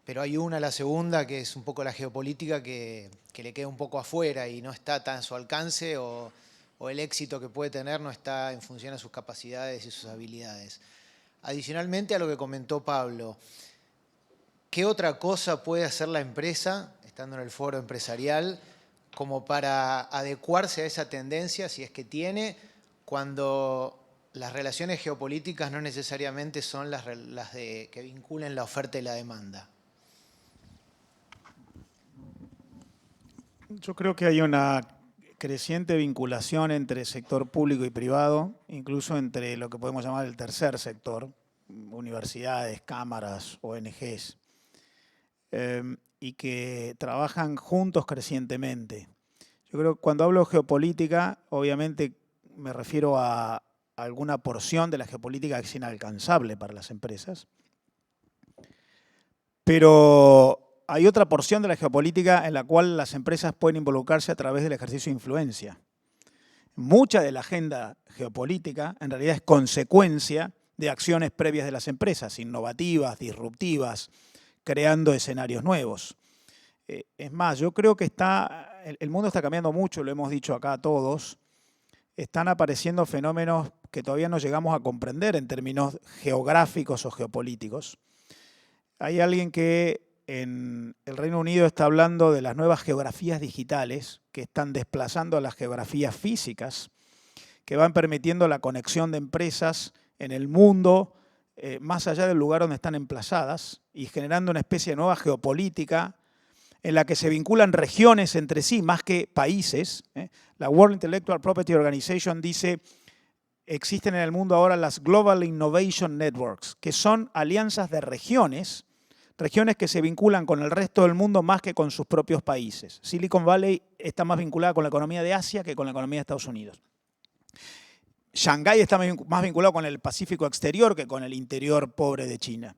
F: pero hay una, la segunda, que es un poco la geopolítica, que le queda un poco afuera y no está tan a su alcance o el éxito que puede tener no está en función a sus capacidades y sus habilidades. Adicionalmente a lo que comentó Pablo, ¿qué otra cosa puede hacer la empresa, estando en el foro empresarial, como para adecuarse a esa tendencia, si es que tiene, cuando las relaciones geopolíticas no necesariamente son las que vinculen la oferta y la demanda?
C: Yo creo que hay una creciente vinculación entre sector público y privado, incluso entre lo que podemos llamar el tercer sector, universidades, cámaras, ONGs, y que trabajan juntos crecientemente. Yo creo que cuando hablo de geopolítica, obviamente me refiero a alguna porción de la geopolítica que es inalcanzable para las empresas, pero hay otra porción de la geopolítica en la cual las empresas pueden involucrarse a través del ejercicio de influencia. Mucha de la agenda geopolítica en realidad es consecuencia de acciones previas de las empresas, innovativas, disruptivas, creando escenarios nuevos. Es más, yo creo que el mundo está cambiando mucho, lo hemos dicho acá todos, están apareciendo fenómenos que todavía no llegamos a comprender en términos geográficos o geopolíticos. Hay alguien que en el Reino Unido está hablando de las nuevas geografías digitales que están desplazando a las geografías físicas, que van permitiendo la conexión de empresas en el mundo, más allá del lugar donde están emplazadas, y generando una especie de nueva geopolítica en la que se vinculan regiones entre sí más que países. La World Intellectual Property Organization dice: existen en el mundo ahora las Global Innovation Networks, que son alianzas de regiones que se vinculan con el resto del mundo más que con sus propios países. Silicon Valley está más vinculada con la economía de Asia que con la economía de Estados Unidos. Shanghái está más vinculado con el Pacífico exterior que con el interior pobre de China.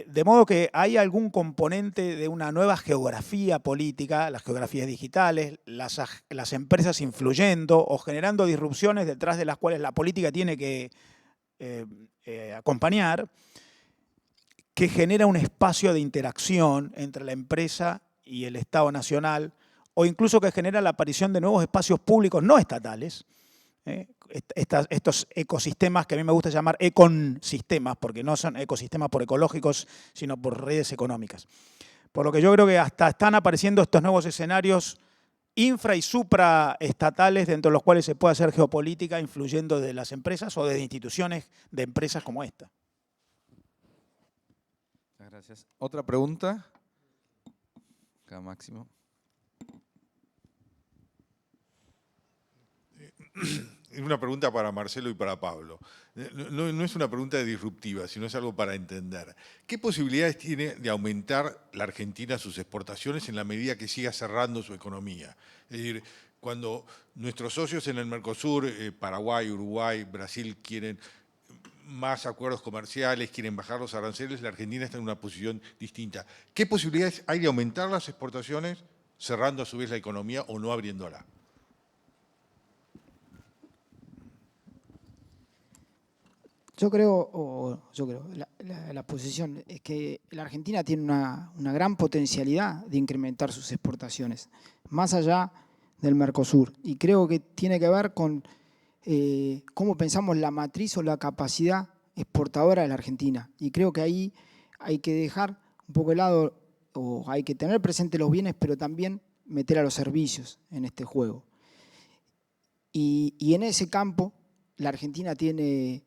C: De modo que hay algún componente de una nueva geografía política, las geografías digitales, las empresas influyendo o generando disrupciones detrás de las cuales la política tiene que acompañar, que genera un espacio de interacción entre la empresa y el Estado nacional, o incluso que genera la aparición de nuevos espacios públicos no estatales, estos ecosistemas que a mí me gusta llamar ecosistemas, porque no son ecosistemas por ecológicos, sino por redes económicas. Por lo que yo creo que hasta están apareciendo estos nuevos escenarios infra y supraestatales dentro de los cuales se puede hacer geopolítica influyendo de las empresas o de instituciones de empresas como esta.
B: Muchas gracias. ¿Otra pregunta? Acá, Máximo.
G: Es una pregunta para Marcelo y para Pablo. No es una pregunta disruptiva, sino es algo para entender. ¿Qué posibilidades tiene de aumentar la Argentina sus exportaciones en la medida que siga cerrando su economía? Es decir, cuando nuestros socios en el Mercosur, Paraguay, Uruguay, Brasil, quieren más acuerdos comerciales, quieren bajar los aranceles, la Argentina está en una posición distinta. ¿Qué posibilidades hay de aumentar las exportaciones cerrando a su vez la economía o no abriéndola?
E: Yo creo, la posición es que la Argentina tiene una gran potencialidad de incrementar sus exportaciones, más allá del Mercosur. Y creo que tiene que ver con cómo pensamos la matriz o la capacidad exportadora de la Argentina. Y creo que ahí hay que dejar un poco de lado, o hay que tener presente los bienes, pero también meter a los servicios en este juego. Y en ese campo la Argentina tiene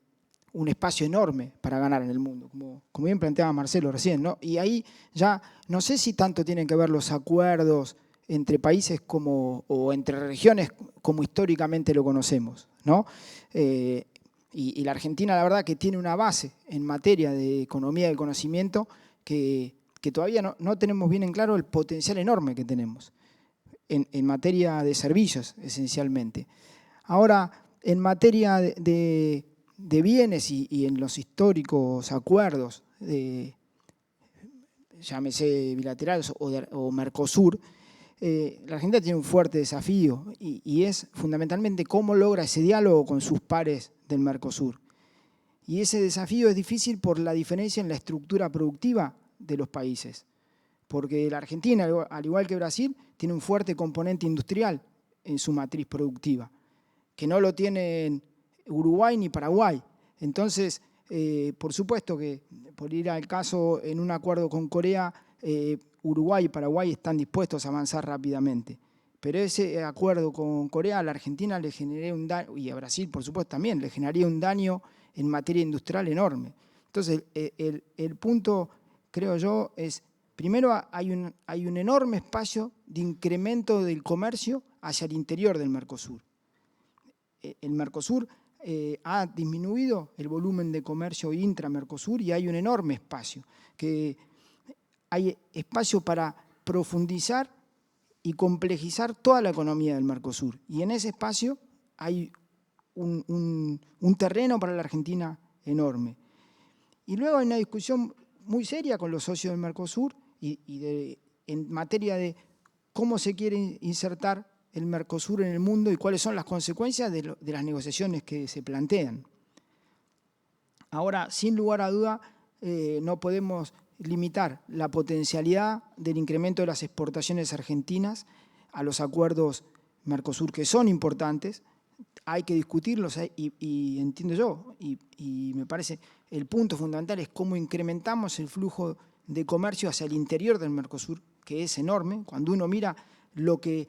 E: un espacio enorme para ganar en el mundo, como bien planteaba Marcelo recién, ¿no? Y ahí ya no sé si tanto tienen que ver los acuerdos entre países o entre regiones como históricamente lo conocemos, ¿no? Y la Argentina, la verdad, que tiene una base en materia de economía del conocimiento que todavía no tenemos bien en claro el potencial enorme que tenemos en materia de servicios, esencialmente. Ahora, en materia de bienes y en los históricos acuerdos, llámese bilaterales o Mercosur, la Argentina tiene un fuerte desafío y es fundamentalmente cómo logra ese diálogo con sus pares del Mercosur. Y ese desafío es difícil por la diferencia en la estructura productiva de los países, porque la Argentina, al igual que Brasil, tiene un fuerte componente industrial en su matriz productiva, que no lo tienen Uruguay ni Paraguay. Entonces, por supuesto que, por ir al caso, en un acuerdo con Corea, Uruguay y Paraguay están dispuestos a avanzar rápidamente. Pero ese acuerdo con Corea a la Argentina le generaría un daño, y a Brasil, por supuesto, también, le generaría un daño en materia industrial enorme. Entonces, el punto, creo yo, es, primero hay un enorme espacio de incremento del comercio hacia el interior del Mercosur. El Mercosur ha disminuido el volumen de comercio intra-Mercosur y hay un enorme espacio, que hay espacio para profundizar y complejizar toda la economía del Mercosur. Y en ese espacio hay un terreno para la Argentina enorme. Y luego hay una discusión muy seria con los socios del Mercosur en materia de cómo se quiere insertar el Mercosur en el mundo y cuáles son las consecuencias de las negociaciones que se plantean. Ahora, sin lugar a duda, no podemos limitar la potencialidad del incremento de las exportaciones argentinas a los acuerdos Mercosur, que son importantes, hay que discutirlos y entiendo yo, y me parece el punto fundamental es cómo incrementamos el flujo de comercio hacia el interior del Mercosur, que es enorme. Cuando uno mira lo que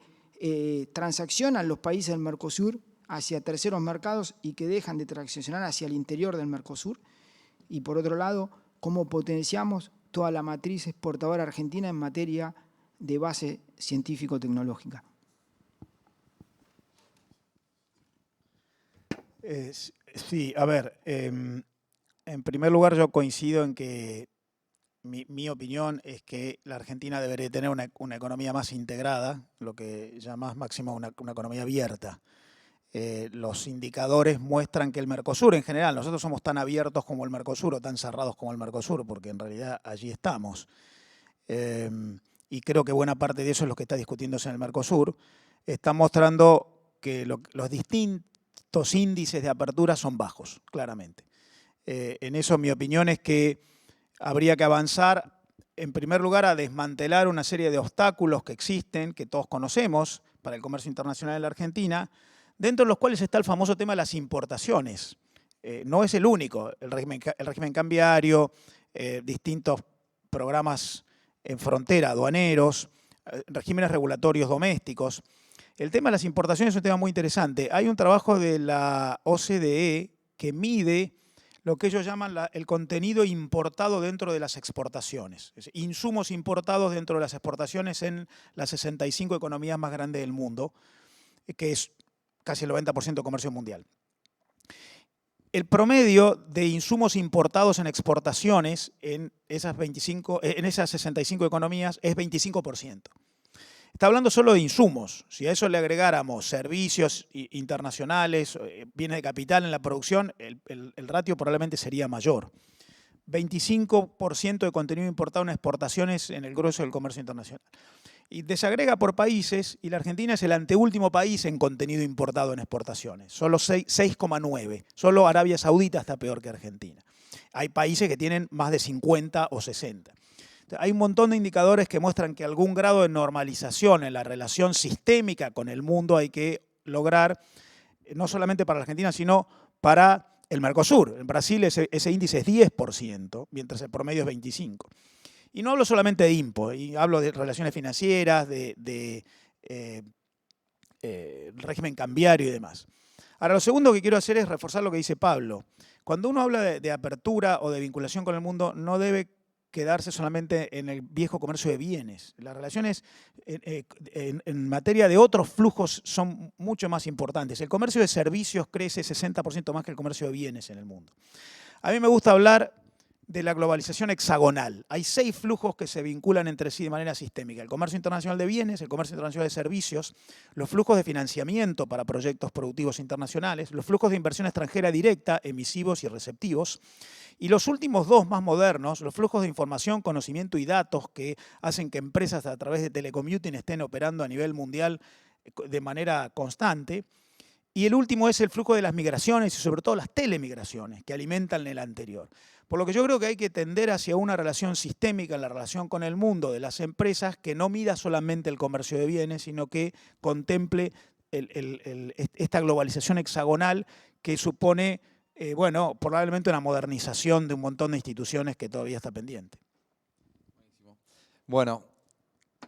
E: transaccionan los países del Mercosur hacia terceros mercados y que dejan de transaccionar hacia el interior del Mercosur, y por otro lado, cómo potenciamos toda la matriz exportadora argentina en materia de base científico-tecnológica.
C: Sí, a ver, en primer lugar yo coincido en que mi opinión es que la Argentina debería tener una economía más integrada, lo que llamás máximo una economía abierta. Los indicadores muestran que el Mercosur en general, nosotros somos tan abiertos como el Mercosur o tan cerrados como el Mercosur, porque en realidad allí estamos. Y creo que buena parte de eso es lo que está discutiéndose en el Mercosur. Está mostrando que los distintos índices de apertura son bajos, claramente. En eso mi opinión es que habría que avanzar, en primer lugar, a desmantelar una serie de obstáculos que existen, que todos conocemos, para el comercio internacional en la Argentina, dentro de los cuales está el famoso tema de las importaciones. No es el único, el régimen cambiario, distintos programas en frontera, aduaneros, regímenes regulatorios domésticos. El tema de las importaciones es un tema muy interesante. Hay un trabajo de la OCDE que mide lo que ellos llaman el contenido importado dentro de las exportaciones. Es decir, insumos importados dentro de las exportaciones en las 65 economías más grandes del mundo, que es casi el 90% de comercio mundial. El promedio de insumos importados en exportaciones en esas 65 economías es 25%. Está hablando solo de insumos. Si a eso le agregáramos servicios internacionales, bienes de capital en la producción, el ratio probablemente sería mayor. 25% de contenido importado en exportaciones en el grueso del comercio internacional. Y desagrega por países, y la Argentina es el anteúltimo país en contenido importado en exportaciones. Solo 6,9. Solo Arabia Saudita está peor que Argentina. Hay países que tienen más de 50 o 60. Hay un montón de indicadores que muestran que algún grado de normalización en la relación sistémica con el mundo hay que lograr, no solamente para la Argentina, sino para el Mercosur. En Brasil ese índice es 10%, mientras el promedio es 25%. Y no hablo solamente de IMPO, y hablo de relaciones financieras, de régimen cambiario y demás. Ahora, lo segundo que quiero hacer es reforzar lo que dice Pablo. Cuando uno habla de apertura o de vinculación con el mundo, no debe quedarse solamente en el viejo comercio de bienes. Las relaciones en materia de otros flujos son mucho más importantes. El comercio de servicios crece 60% más que el comercio de bienes en el mundo. A mí me gusta hablar de la globalización hexagonal. Hay 6 flujos que se vinculan entre sí de manera sistémica. El comercio internacional de bienes, el comercio internacional de servicios, los flujos de financiamiento para proyectos productivos internacionales, los flujos de inversión extranjera directa, emisivos y receptivos, y los últimos 2 más modernos, los flujos de información, conocimiento y datos que hacen que empresas a través de telecommuting estén operando a nivel mundial de manera constante. Y el último es el flujo de las migraciones y sobre todo las telemigraciones que alimentan el anterior. Por lo que yo creo que hay que tender hacia una relación sistémica en la relación con el mundo de las empresas que no mida solamente el comercio de bienes, sino que contemple esta globalización hexagonal que supone, probablemente una modernización de un montón de instituciones que todavía está pendiente.
B: Bueno,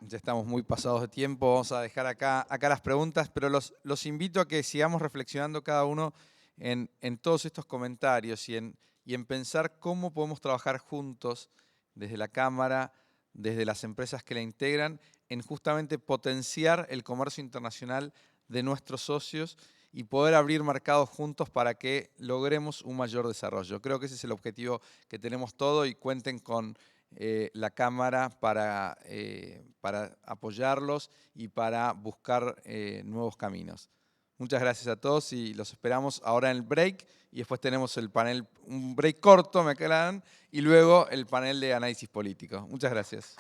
B: ya estamos muy pasados de tiempo, vamos a dejar acá las preguntas, pero los invito a que sigamos reflexionando cada uno en todos estos comentarios y en pensar cómo podemos trabajar juntos desde la Cámara, desde las empresas que la integran, en justamente potenciar el comercio internacional de nuestros socios y poder abrir mercados juntos para que logremos un mayor desarrollo. Creo que ese es el objetivo que tenemos todos y cuenten con la Cámara para apoyarlos y para buscar nuevos caminos. Muchas gracias a todos y los esperamos ahora en el break y después tenemos el panel, un break corto, me aclaran, y luego el panel de análisis político. Muchas gracias.